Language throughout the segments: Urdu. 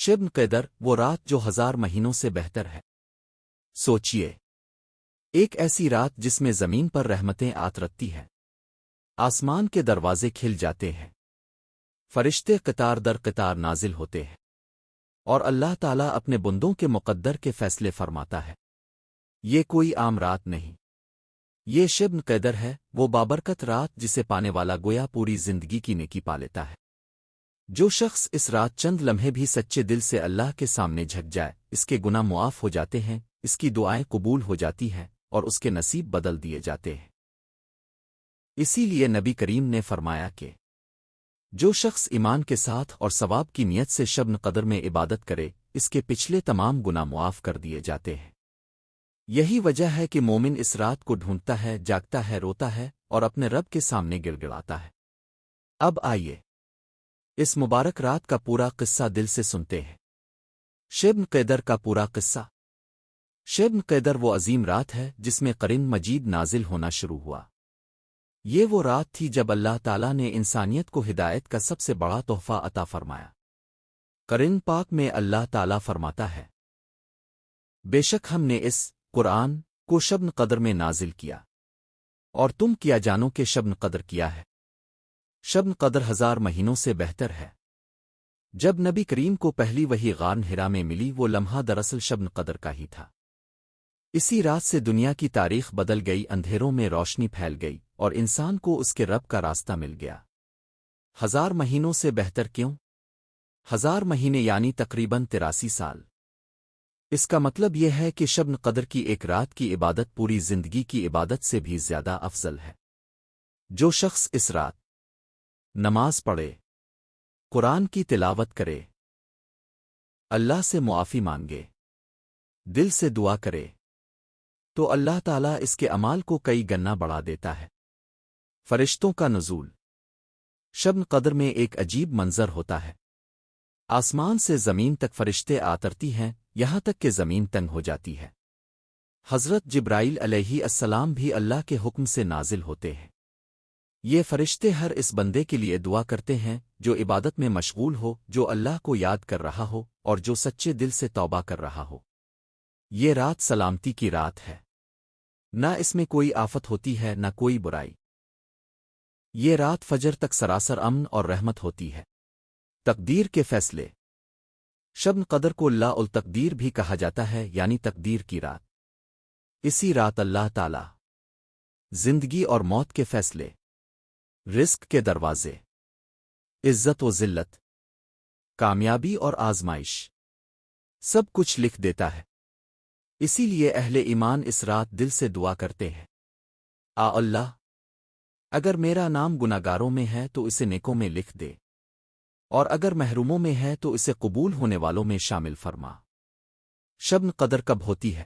شبن قدر وہ رات جو 1000 مہینوں سے بہتر ہے۔ سوچئے، ایک ایسی رات جس میں زمین پر رحمتیں آترتی ہیں، آسمان کے دروازے کھل جاتے ہیں، فرشتے قطار در قطار نازل ہوتے ہیں، اور اللہ تعالیٰ اپنے بندوں کے مقدر کے فیصلے فرماتا ہے۔ یہ کوئی عام رات نہیں، یہ شبن قدر ہے، وہ بابرکت رات جسے پانے والا گویا پوری زندگی کی نیکی پا لیتا ہے۔ جو شخص اس رات چند لمحے بھی سچے دل سے اللہ کے سامنے جھک جائے، اس کے گناہ معاف ہو جاتے ہیں، اس کی دعائیں قبول ہو جاتی ہیں، اور اس کے نصیب بدل دیے جاتے ہیں۔ اسی لیے نبی کریم نے فرمایا کہ جو شخص ایمان کے ساتھ اور ثواب کی نیت سے شبن قدر میں عبادت کرے، اس کے پچھلے تمام گناہ معاف کر دیے جاتے ہیں۔ یہی وجہ ہے کہ مومن اس رات کو ڈھونڈتا ہے، جاگتا ہے، روتا ہے، اور اپنے رب کے سامنے گڑ گڑاتا ہے۔ اب آئیے اس مبارک رات کا پورا قصہ دل سے سنتے ہیں۔ شبن قدر کا پورا قصہ۔ شبن قدر وہ عظیم رات ہے جس میں قرآن مجید نازل ہونا شروع ہوا۔ یہ وہ رات تھی جب اللہ تعالیٰ نے انسانیت کو ہدایت کا سب سے بڑا تحفہ عطا فرمایا۔ قرآن پاک میں اللہ تعالیٰ فرماتا ہے، بے شک ہم نے اس قرآن کو شبن قدر میں نازل کیا، اور تم کیا جانو کہ شبن قدر کیا ہے؟ شبن قدر 1000 مہینوں سے بہتر ہے۔ جب نبی کریم کو پہلی وحی غار ہرا میں ملی، وہ لمحہ دراصل شبن قدر کا ہی تھا۔ اسی رات سے دنیا کی تاریخ بدل گئی، اندھیروں میں روشنی پھیل گئی، اور انسان کو اس کے رب کا راستہ مل گیا۔ 1000 مہینوں سے بہتر کیوں؟ 1000 مہینے یعنی تقریباً 83 سال۔ اس کا مطلب یہ ہے کہ شبن قدر کی ایک رات کی عبادت پوری زندگی کی عبادت سے بھی زیادہ افضل ہے۔ جو شخص اس رات نماز پڑھے، قرآن کی تلاوت کرے، اللہ سے معافی مانگے، دل سے دعا کرے، تو اللہ تعالیٰ اس کے اعمال کو کئی گنا بڑھا دیتا ہے۔ فرشتوں کا نزول۔ شبن قدر میں ایک عجیب منظر ہوتا ہے۔ آسمان سے زمین تک فرشتے آترتی ہیں، یہاں تک کہ زمین تنگ ہو جاتی ہے۔ حضرت جبرائیل علیہ السلام بھی اللہ کے حکم سے نازل ہوتے ہیں۔ یہ فرشتے ہر اس بندے کے لیے دعا کرتے ہیں جو عبادت میں مشغول ہو، جو اللہ کو یاد کر رہا ہو، اور جو سچے دل سے توبہ کر رہا ہو۔ یہ رات سلامتی کی رات ہے، نہ اس میں کوئی آفت ہوتی ہے، نہ کوئی برائی۔ یہ رات فجر تک سراسر امن اور رحمت ہوتی ہے۔ تقدیر کے فیصلے۔ شبن قدر کو اللہ التقدیر بھی کہا جاتا ہے، یعنی تقدیر کی رات۔ اسی رات اللہ تعالی زندگی اور موت کے فیصلے، رزق کے دروازے، عزت و ذلت، کامیابی اور آزمائش، سب کچھ لکھ دیتا ہے۔ اسی لیے اہل ایمان اس رات دل سے دعا کرتے ہیں، اللہ اگر میرا نام گناہگاروں میں ہے تو اسے نیکوں میں لکھ دے، اور اگر محروموں میں ہے تو اسے قبول ہونے والوں میں شامل فرما۔ شبن قدر کب ہوتی ہے؟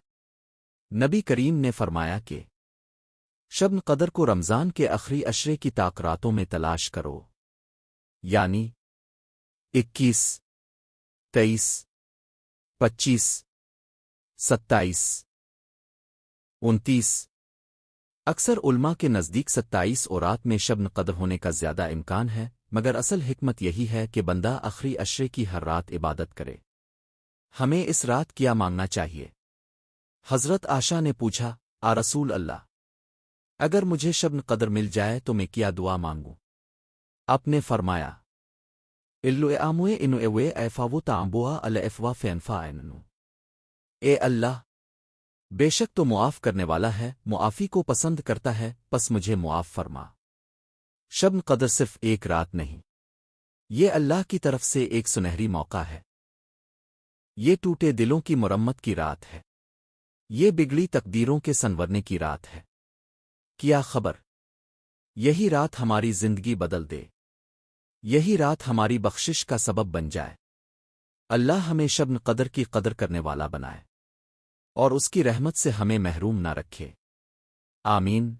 نبی کریم نے فرمایا کہ شبن قدر کو رمضان کے آخری عشرے کی راتوں میں تلاش کرو، یعنی 21، 23، 25، 27، 29۔ اکثر علماء کے نزدیک 27 اورات میں شبن قدر ہونے کا زیادہ امکان ہے، مگر اصل حکمت یہی ہے کہ بندہ آخری عشرے کی ہر رات عبادت کرے۔ ہمیں اس رات کیا مانگنا چاہیے؟ حضرت عائشہ نے پوچھا، رسول اللہ، اگر مجھے شبن قدر مل جائے تو میں کیا دعا مانگوں؟ آپ نے فرمایا، اے اللہ، بے شک تو معاف کرنے والا ہے، معافی کو پسند کرتا ہے، پس مجھے معاف فرما۔ شبن قدر صرف ایک رات نہیں، یہ اللہ کی طرف سے ایک سنہری موقع ہے۔ یہ ٹوٹے دلوں کی مرمت کی رات ہے، یہ بگڑی تقدیروں کے سنورنے کی رات ہے۔ کیا خبر یہی رات ہماری زندگی بدل دے، یہی رات ہماری بخشش کا سبب بن جائے۔ اللہ ہمیں شبن قدر کی قدر کرنے والا بنائے، اور اس کی رحمت سے ہمیں محروم نہ رکھے۔ آمین۔